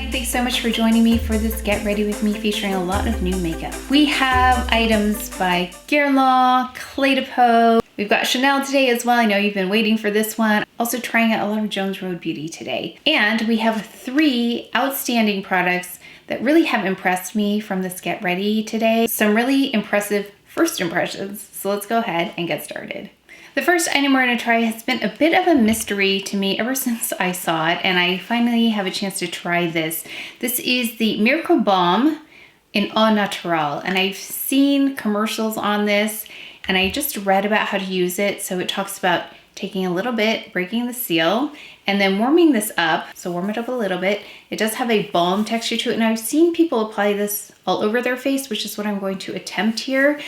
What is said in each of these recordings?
and thanks so much for joining me for this Get Ready With Me featuring a lot of new makeup. We have items by Guerlain, Clé de Peau. We've got Chanel today as well. I know you've been waiting for this one. Also trying out a lot of Jones Road Beauty today. And we have 3 outstanding products that really have impressed me from this Get Ready today. Some really impressive first impressions. So let's go ahead and get started. The first item we're going to try has been a bit of a mystery to me ever since I saw it, and I finally have a chance to try this. This is the Miracle Balm in Au Naturel, and I've seen commercials on this, and I just read about how to use it. So it talks about taking a little bit, breaking the seal, and then warming this up. So warm it up a little bit. It does have a balm texture to it, and I've seen people apply this all over their face, which is what I'm going to attempt here.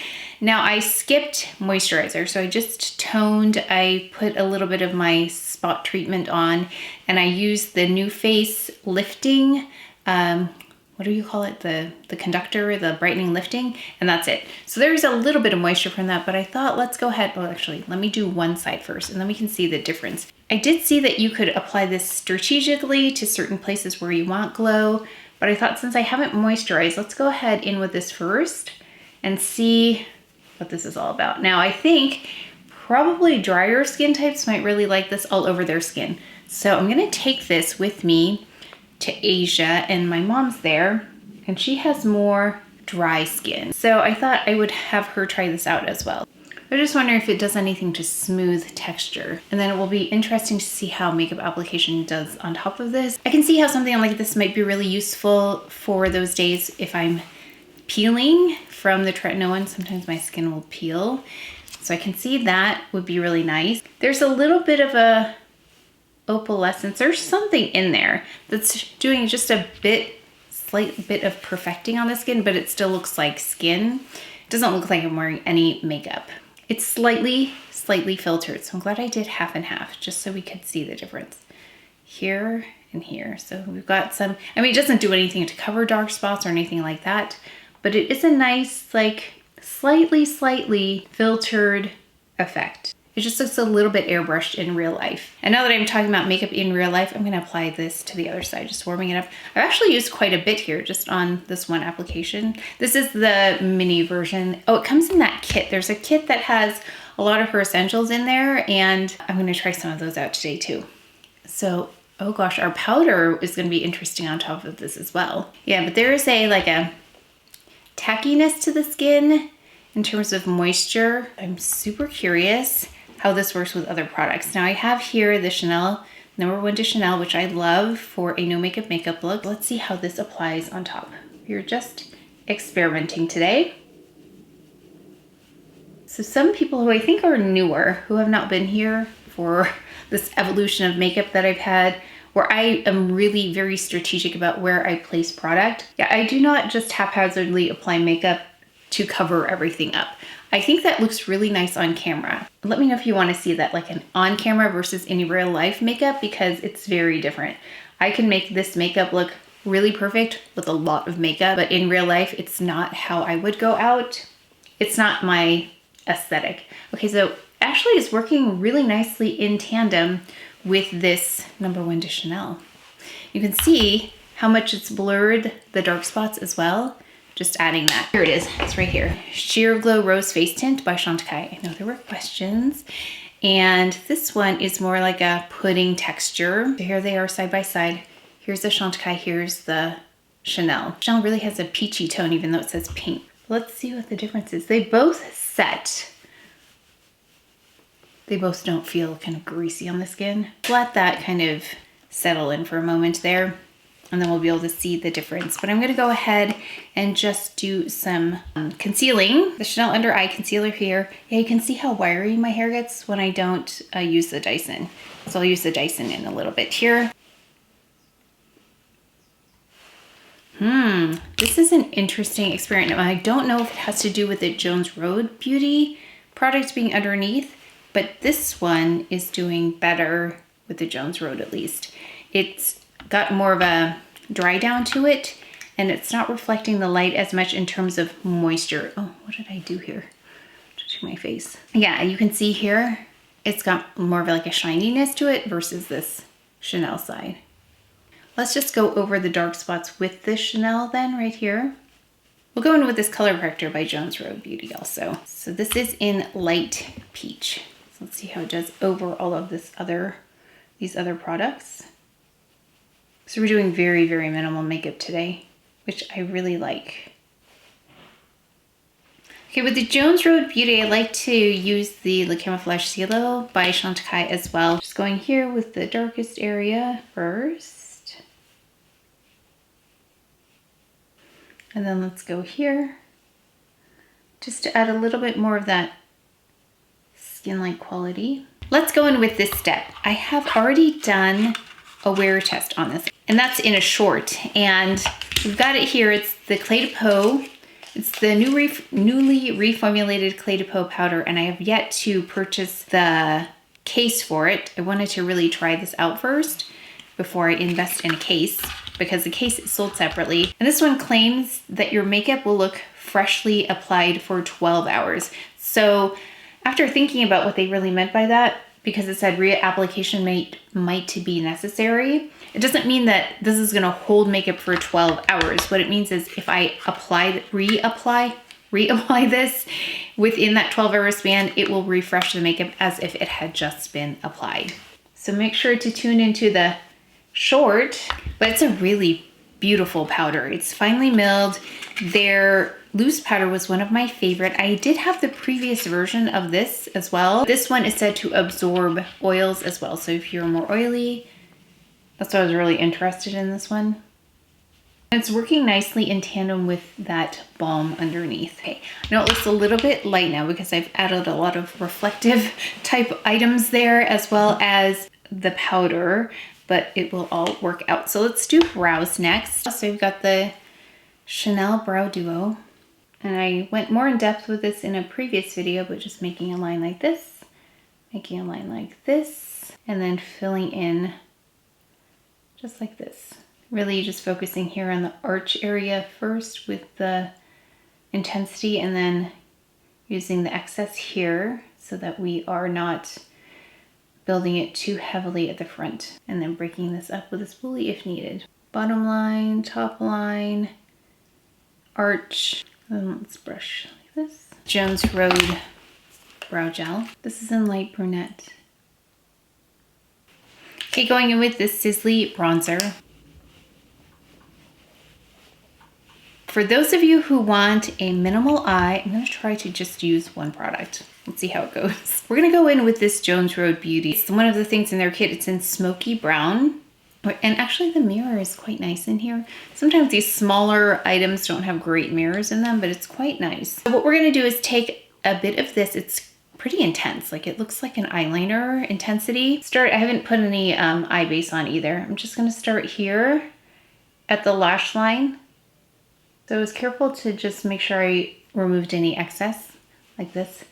Now I skipped moisturizer, so I just toned. I put a little bit of my spot treatment on, and I used the New Face lifting, what do you call it? The conductor, the brightening lifting, and that's it. So there's a little bit of moisture from that, but I thought let's go ahead. Well, actually, let me do one side first, and then we can see the difference. I did see that you could apply this strategically to certain places where you want glow, but I thought since I haven't moisturized, let's go ahead in with this first and see what this is all about. Now, I think probably drier skin types might really like this all over their skin. So I'm gonna take this with me to Asia, and my mom's there, and she has more dry skin. So I thought I would have her try this out as well. I just wonder if it does anything to smooth texture. And then it will be interesting to see how makeup application does on top of this. I can see how something like this might be really useful for those days if I'm peeling from the tretinoin. Sometimes my skin will peel. So I can see that would be really nice. There's a little bit of a opalescence. There's something in there that's doing just a slight bit of perfecting on the skin, but it still looks like skin. It doesn't look like I'm wearing any makeup. It's slightly filtered. So I'm glad I did half and half just so we could see the difference here and here. So we've got some, I mean, it doesn't do anything to cover dark spots or anything like that, but it is a nice, like slightly filtered effect. It just looks a little bit airbrushed in real life. And now that I'm talking about makeup in real life, I'm gonna apply this to the other side, just warming it up. I've actually used quite a bit here just on this one application. This is the mini version. Oh, it comes in that kit. There's a kit that has a lot of her essentials in there, and I'm gonna try some of those out today too. So, oh gosh, our powder is gonna be interesting on top of this as well. Yeah, but there is like a tackiness to the skin in terms of moisture. I'm super curious how this works with other products. Now I have here the Chanel, #1 to Chanel, which I love for a no makeup look. Let's see how this applies on top. We're just experimenting today. So some people who I think are newer, who have not been here for this evolution of makeup that I've had, where I am really very strategic about where I place product. Yeah, I do not just haphazardly apply makeup to cover everything up. I think that looks really nice on camera. Let me know if you want to see that, like an on camera versus in real life makeup, because it's very different. I can make this makeup look really perfect with a lot of makeup, but in real life, it's not how I would go out. It's not my aesthetic. Okay, so actually it's working really nicely in tandem with this #1 to Chanel. You can see how much it's blurred the dark spots as well. Just adding that. Here it is, it's right here. Sheer Glow Rose Face Tint by Chantecaille. I know there were questions. And this one is more like a pudding texture. So here they are side by side. Here's the Chantecaille, here's the Chanel. Chanel really has a peachy tone even though it says pink. Let's see what the difference is. They both set. They both don't feel kind of greasy on the skin. Let that kind of settle in for a moment there, and then we'll be able to see the difference. But I'm gonna go ahead and just do some concealing. The Chanel Under Eye Concealer here. Yeah, you can see how wiry my hair gets when I don't use the Dyson. So I'll use the Dyson in a little bit here. This is an interesting experiment. I don't know if it has to do with the Jones Road Beauty product being underneath, but this one is doing better with the Jones Road at least. It's got more of a dry down to it, and it's not reflecting the light as much in terms of moisture. Oh, what did I do here to my face? Yeah, you can see here, it's got more of like a shininess to it versus this Chanel side. Let's just go over the dark spots with this Chanel then, right here. We'll go in with this color corrector by Jones Road Beauty also. So this is in light peach. So let's see how it does over all of these other products. So we're doing very, very minimal makeup today, which I really like. Okay, with the Jones Road Beauty, I like to use the Camoflauge Stylo by Chantecaille as well. Just going here with the darkest area first. And then let's go here, just to add a little bit more of that skin-like quality. Let's go in with this step. I have already done a wear test on this, and that's in a short. And we've got it here. It's the Clé de Peau. It's the newly reformulated Clé de Peau powder, and I have yet to purchase the case for it. I wanted to really try this out first before I invest in a case, because the case is sold separately. And this one claims that your makeup will look freshly applied for 12 hours. So after thinking about what they really meant by that, because it said reapplication might be necessary, it doesn't mean that this is gonna hold makeup for 12 hours. What it means is if I reapply this within that 12-hour span, it will refresh the makeup as if it had just been applied. So make sure to tune into the short, but it's a really beautiful powder. It's finely milled. Their loose powder was one of my favorite. I did have the previous version of this as well. This one is said to absorb oils as well. So if you're more oily, that's why I was really interested in this one. It's working nicely in tandem with that balm underneath. Okay, I know it looks a little bit light now because I've added a lot of reflective type items there as well as the powder, but it will all work out. So let's do brows next. So we've got the Chanel Brow Duo, and I went more in depth with this in a previous video, but just making a line like this, making a line like this, and then filling in just like this. Really just focusing here on the arch area first with the intensity, and then using the excess here so that we are not building it too heavily at the front, and then breaking this up with a spoolie if needed. Bottom line, top line, arch, and then let's brush like this. Jones Road Brow Gel. This is in light brunette. Okay, going in with this SISLEY bronzer. For those of you who want a minimal eye, I'm gonna try to just use one product. Let's see how it goes. We're gonna go in with this Jones Road Beauty. It's one of the things in their kit. It's in smoky brown. And actually the mirror is quite nice in here. Sometimes these smaller items don't have great mirrors in them, but it's quite nice. So what we're gonna do is take a bit of this. It's pretty intense. Like, it looks like an eyeliner intensity. I haven't put any eye base on either. I'm just gonna start here at the lash line. So I was careful to just make sure I removed any excess like this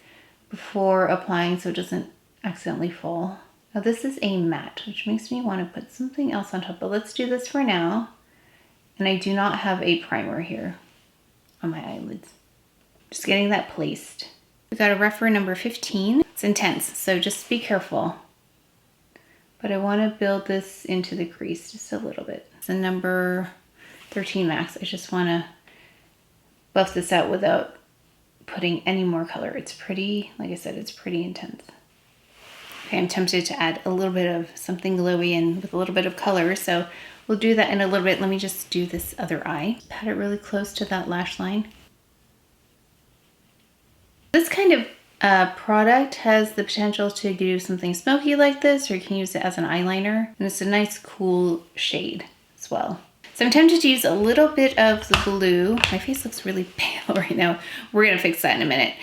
before applying so it doesn't accidentally fall. Now this is a matte, which makes me want to put something else on top, but let's do this for now. And I do not have a primer here on my eyelids. Just getting that placed. We got a refer number 15. It's intense, so just be careful. But I want to build this into the crease just a little bit. It's a number 13 max. I just want to buff this out without putting any more color. It's pretty, like I said, it's pretty intense. Okay, I'm tempted to add a little bit of something glowy and with a little bit of color, so we'll do that in a little bit. Let me just do this other eye. Pat it really close to that lash line. This kind of product has the potential to do something smoky like this, or you can use it as an eyeliner, and it's a nice cool shade as well. So I'm tempted to use a little bit of the blue. My face looks really pale right now. We're gonna fix that in a minute.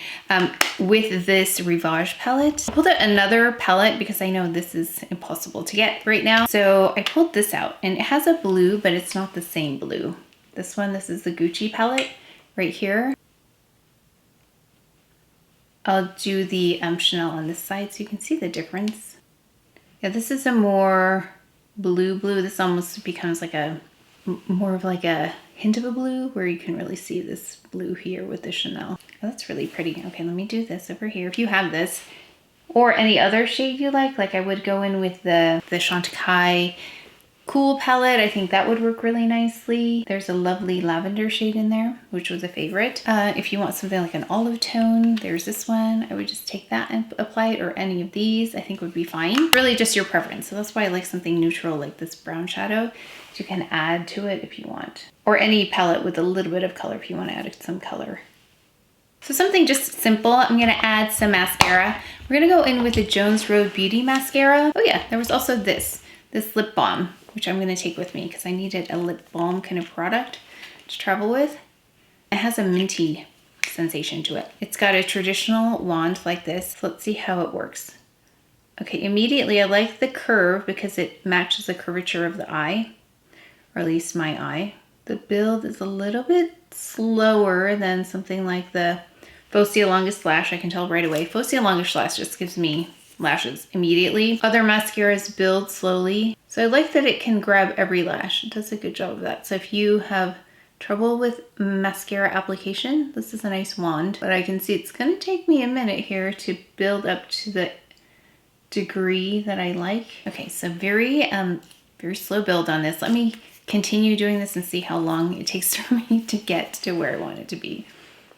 With this Rivage palette. I pulled out another palette because I know this is impossible to get right now. So I pulled this out, and it has a blue, but it's not the same blue. This is the Gucci palette right here. I'll do the Chanel on this side so you can see the difference. Yeah, this is a more blue. This almost becomes like more of like a hint of a blue, where you can really see this blue here with the Chanel. Oh, that's really pretty. Okay, let me do this over here. If you have this or any other shade you like I would go in with the Chantecaille Cool palette, I think that would work really nicely. There's a lovely lavender shade in there, which was a favorite. If you want something like an olive tone, there's this one. I would just take that and apply it, or any of these I think would be fine. Really just your preference. So that's why I like something neutral like this brown shadow. You can add to it if you want. Or any palette with a little bit of color if you want to add some color. So something just simple. I'm gonna add some mascara. We're gonna go in with the Jones Road Beauty Mascara. Oh yeah, there was also this lip balm, which I'm gonna take with me because I needed a lip balm kind of product to travel with. It has a minty sensation to it. It's got a traditional wand like this. So let's see how it works. Okay, immediately I like the curve because it matches the curvature of the eye, or at least my eye. The build is a little bit slower than something like the Fossia Longest Lash. I can tell right away. Fossia Longest Lash just gives me lashes immediately. Other mascaras build slowly. So I like that it can grab every lash. It does a good job of that. So if you have trouble with mascara application, this is a nice wand, but I can see it's gonna take me a minute here to build up to the degree that I like. Okay, so very slow build on this. Let me continue doing this and see how long it takes for me to get to where I want it to be.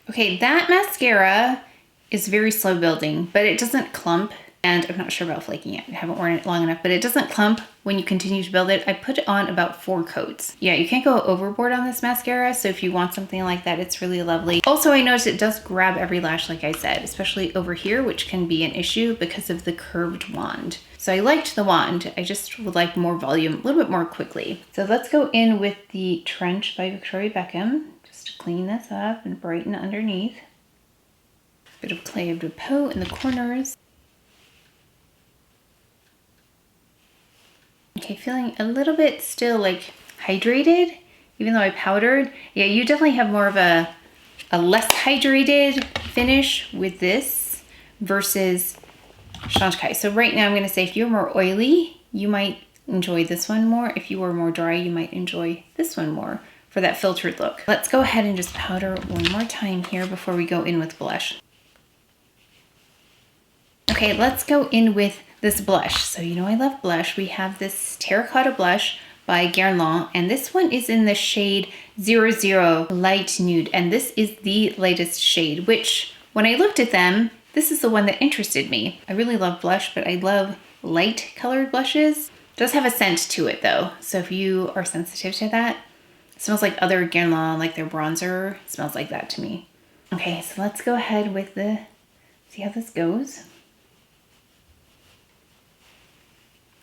Okay, that mascara is very slow building, but it doesn't clump. And I'm not sure about flaking it. I haven't worn it long enough, but it doesn't clump when you continue to build it. I put it on about 4 coats. Yeah, you can't go overboard on this mascara. So if you want something like that, it's really lovely. Also, I noticed it does grab every lash, like I said, especially over here, which can be an issue because of the curved wand. So I liked the wand. I just would like more volume, a little bit more quickly. So let's go in with the Trench by Victoria Beckham, just to clean this up and brighten underneath. Bit of Clé de Peau in the corners. Okay, feeling a little bit still like hydrated, even though I powdered. Yeah, you definitely have more of a less hydrated finish with this versus Chantecaille. So right now I'm gonna say if you're more oily, you might enjoy this one more. If you were more dry, you might enjoy this one more for that filtered look. Let's go ahead and just powder one more time here before we go in with blush. Okay, let's go in with this blush. So you know I love blush. We have this terracotta blush by Guerlain, and this one is in the shade 00 Light Nude, and this is the lightest shade, which when I looked at them, this is the one that interested me. I really love blush, but I love light colored blushes. It does have a scent to it though, so if you are sensitive to that, it smells like other Guerlain, like their bronzer. It smells like that to me. Okay, so let's go ahead with see how this goes.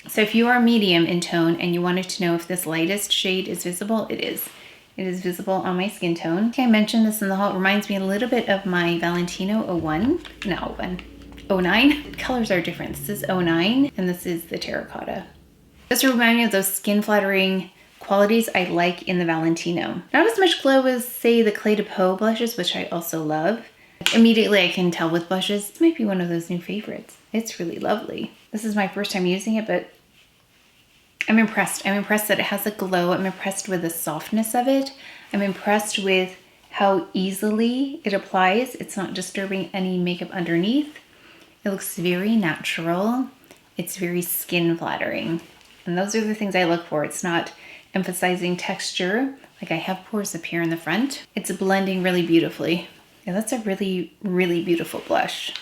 So if you are medium in tone and you wanted to know if this lightest shade is visible, it is. It is visible on my skin tone. Okay, I mentioned this in the haul. It reminds me a little bit of my Valentino 09. Colors are different. This is 09 and this is the terracotta. This reminds me of those skin flattering qualities I like in the Valentino. Not as much glow as, say, the Clé de Peau blushes, which I also love. Immediately I can tell with blushes, this might be one of those new favorites. It's really lovely. This is my first time using it, but I'm impressed. I'm impressed that it has a glow. I'm impressed with the softness of it. I'm impressed with how easily it applies. It's not disturbing any makeup underneath. It looks very natural. It's very skin flattering. And those are the things I look for. It's not emphasizing texture. Like I have pores up here in the front. It's blending really beautifully. Yeah, that's a really, really beautiful blush.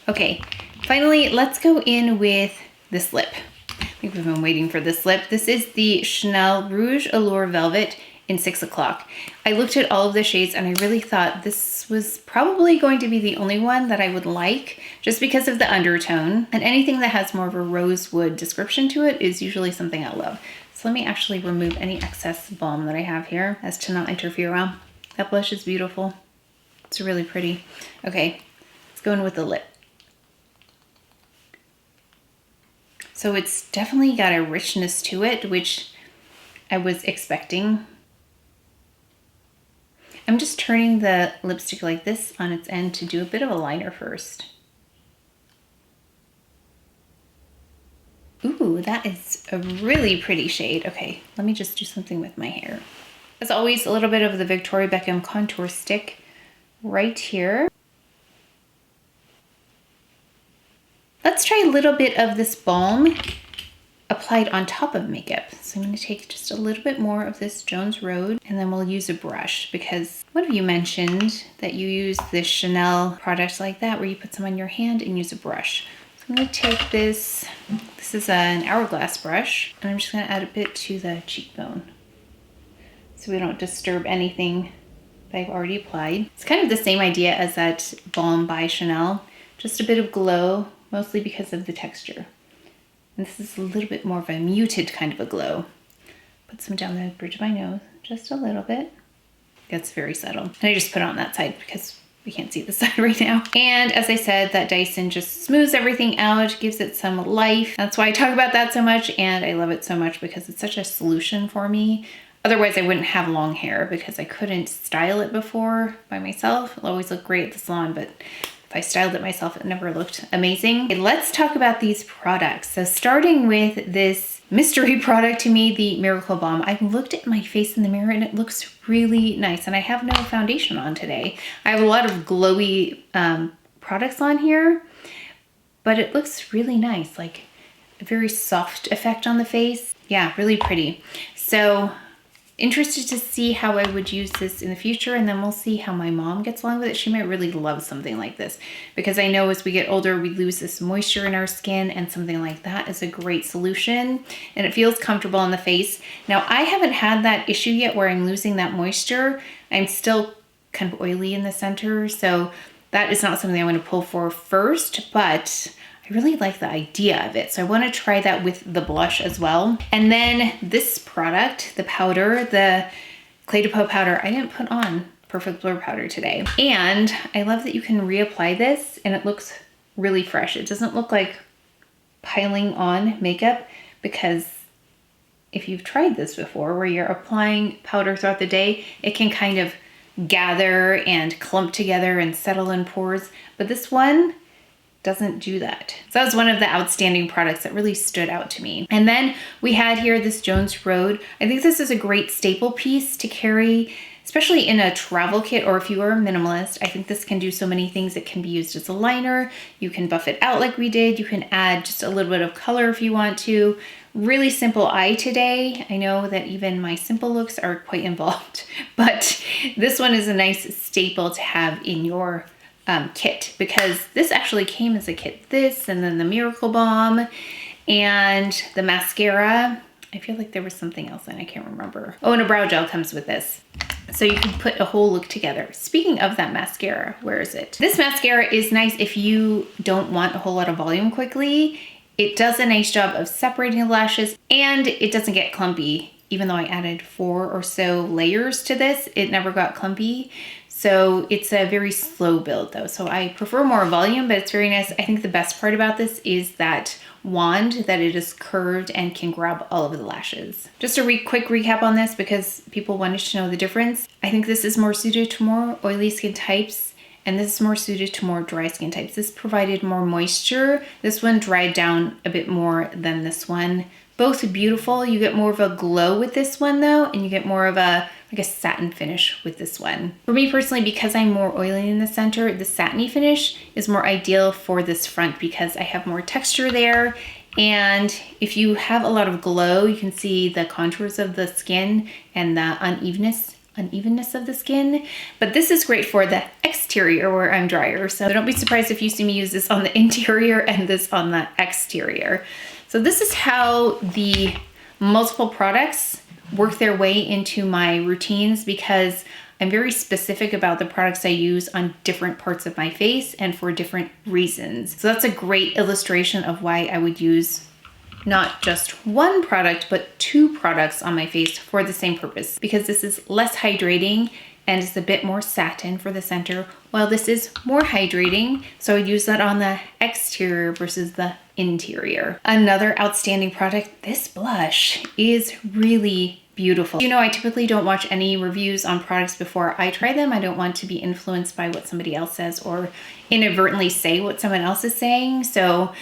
Okay, finally, let's go in with this lip. I think we've been waiting for this lip. This is the Chanel Rouge Allure Velvet in 6 o'clock. I looked at all of the shades and I really thought this was probably going to be the only one that I would like just because of the undertone. And anything that has more of a rosewood description to it is usually something I love. So let me actually remove any excess balm that I have here as to not interfere. Well, that blush is beautiful. It's really pretty. Okay, let's go in with the lip. So it's definitely got a richness to it, which I was expecting. I'm just turning the lipstick like this on its end to do a bit of a liner first. Ooh, that is a really pretty shade. Okay, let me just do something with my hair. As always, a little bit of the Victoria Beckham contour stick right here. Let's try a little bit of this balm applied on top of makeup. So I'm going to take just a little bit more of this Jones Road, and then we'll use a brush, because one of you mentioned that you use this Chanel product like that where you put some on your hand and use a brush. So I'm going to take this is an hourglass brush, and I'm just going to add a bit to the cheekbone so we don't disturb anything that I've already applied. It's kind of the same idea as that Balm by Chanel, just a bit of glow, mostly because of the texture. And this is a little bit more of a muted kind of a glow. Put some down the bridge of my nose, just a little bit. That's very subtle. And I just put it on that side because we can't see the side right now. And as I said, that Dyson just smooths everything out, gives it some life. That's why I talk about that so much, and I love it so much because it's such a solution for me. Otherwise, I wouldn't have long hair because I couldn't style it before by myself. It'll always look great at the salon, but if I styled it myself, it never looked amazing. Okay, let's talk about these products. So starting with this mystery product to me, the Miracle Balm. I looked at my face in the mirror and it looks really nice, and I have no foundation on today. I have a lot of glowy products on here, but it looks really nice, like a very soft effect on the face. Yeah, really pretty. So interested to see how I would use this in the future, and then we'll see how my mom gets along with it. She might really love something like this, because I know as we get older, we lose this moisture in our skin, and something like that is a great solution, and it feels comfortable on the face. Now, I haven't had that issue yet where I'm losing that moisture. I'm still kind of oily in the center, so that is not something I want to pull for first, but I really like the idea of it. So I want to try that with the blush as well. And then this product, the powder, the CdP powder, I didn't put on Perfect Blur powder today. And I love that you can reapply this and it looks really fresh. It doesn't look like piling on makeup, because if you've tried this before where you're applying powder throughout the day, it can kind of gather and clump together and settle in pores. But this one doesn't do that. So that was one of the outstanding products that really stood out to me. And then we had here this Jones Road. I think this is a great staple piece to carry, especially in a travel kit, or if you are a minimalist. I think this can do so many things. It can be used as a liner. You can buff it out like we did. You can add just a little bit of color if you want to. Really simple eye today. I know that even my simple looks are quite involved, but this one is a nice staple to have in your kit, because this actually came as a kit. This, and then the Miracle Balm, and the mascara. I feel like there was something else in, I can't remember. Oh, and a brow gel comes with this. So you can put a whole look together. Speaking of that mascara, where is it? This mascara is nice if you don't want a whole lot of volume quickly. It does a nice job of separating the lashes, and it doesn't get clumpy. Even though I added 4 or so layers to this, it never got clumpy. So it's a very slow build though. So I prefer more volume, but it's very nice. I think the best part about this is that wand, that it is curved and can grab all of the lashes. Just a quick recap on this, because people wanted to know the difference. I think this is more suited to more oily skin types, and this is more suited to more dry skin types. This provided more moisture. This one dried down a bit more than this one. Both beautiful. You get more of a glow with this one though, and you get more of a like a satin finish with this one. For me personally, because I'm more oily in the center, the satiny finish is more ideal for this front because I have more texture there. And if you have a lot of glow, you can see the contours of the skin and the unevenness of the skin. But this is great for the exterior where I'm drier. So don't be surprised if you see me use this on the interior and this on the exterior. So this is how the multiple products work their way into my routines, because I'm very specific about the products I use on different parts of my face and for different reasons. So that's a great illustration of why I would use not just one product, but 2 products on my face for the same purpose, because this is less hydrating and it's a bit more satin for the center, while this is more hydrating. So I use that on the exterior versus the interior. Another outstanding product, this blush is really beautiful. You know, I typically don't watch any reviews on products before I try them. I don't want to be influenced by what somebody else says or inadvertently say what someone else is saying. So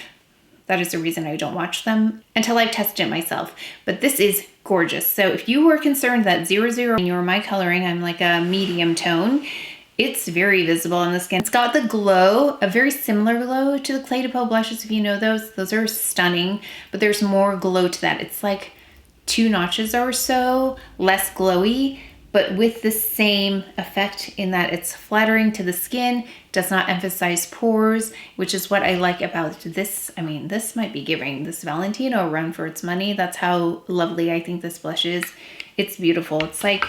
that is the reason I don't watch them until I've tested it myself. But this is gorgeous. So if you were concerned that 00 and you were my coloring, I'm like a medium tone, It's very visible on the skin. It's got the glow, a very similar glow to the Clé de Peau blushes, if you know those. Those are stunning, but there's more glow to that. It's like 2 notches or so less glowy, but with the same effect in that it's flattering to the skin, does not emphasize pores, which is what I like about this. I mean, this might be giving this Valentino a run for its money. That's how lovely I think this blush is. It's beautiful. It's like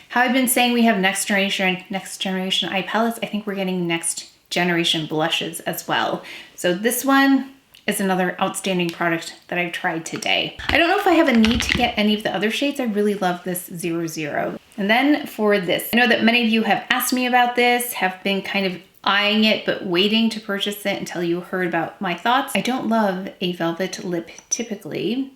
how I've been saying we have next generation eye palettes. I think we're getting next generation blushes as well. So this one is another outstanding product that I've tried today. I don't know if I have a need to get any of the other shades. I really love this 00. And then for this, I know that many of you have asked me about this, have been kind of eyeing it, but waiting to purchase it until you heard about my thoughts. I don't love a velvet lip typically.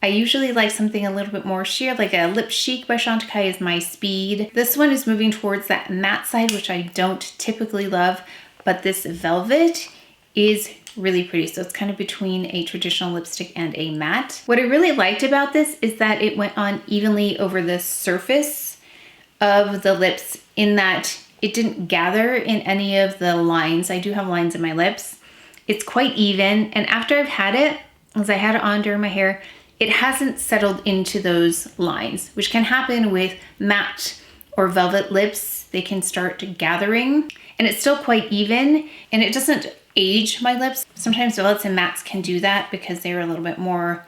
I usually like something a little bit more sheer, like a Lip Chic by Chantecaille is my speed. This one is moving towards that matte side, which I don't typically love, but this velvet is really pretty. So it's kind of between a traditional lipstick and a matte. What I really liked about this is that it went on evenly over the surface of the lips in that it didn't gather in any of the lines. I do have lines in my lips. It's quite even. And after I've had it, as I had it on during my hair, it hasn't settled into those lines, which can happen with matte or velvet lips. They can start gathering and it's still quite even and it doesn't age my lips. Sometimes velvets and mattes can do that because they're a little bit more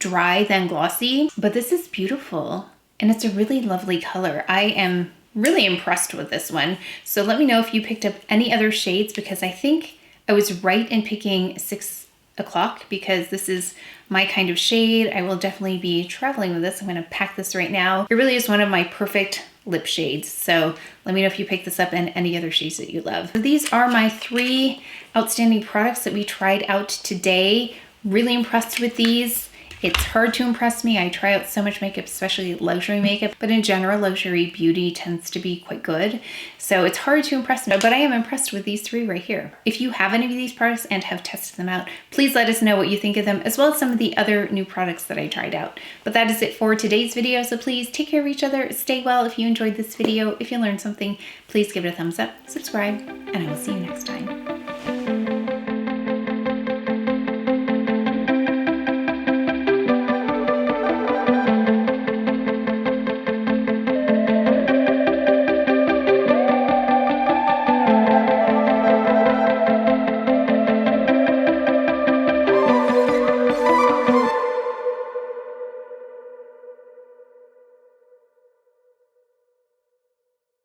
dry than glossy, but this is beautiful and it's a really lovely color. I am really impressed with this one. So let me know if you picked up any other shades because I think I was right in picking 6 o'clock because this is my kind of shade. I will definitely be traveling with this. I'm going to pack this right now. It really is one of my perfect lip shades. So let me know if you pick this up and any other shades that you love. So these are my 3 outstanding products that we tried out today. Really impressed with these. It's hard to impress me. I try out so much makeup, especially luxury makeup, but in general, luxury beauty tends to be quite good. So it's hard to impress me, but I am impressed with these 3 right here. If you have any of these products and have tested them out, please let us know what you think of them, as well as some of the other new products that I tried out. But that is it for today's video. So please take care of each other, stay well. If you enjoyed this video, if you learned something, please give it a thumbs up, subscribe, and I will see you next time.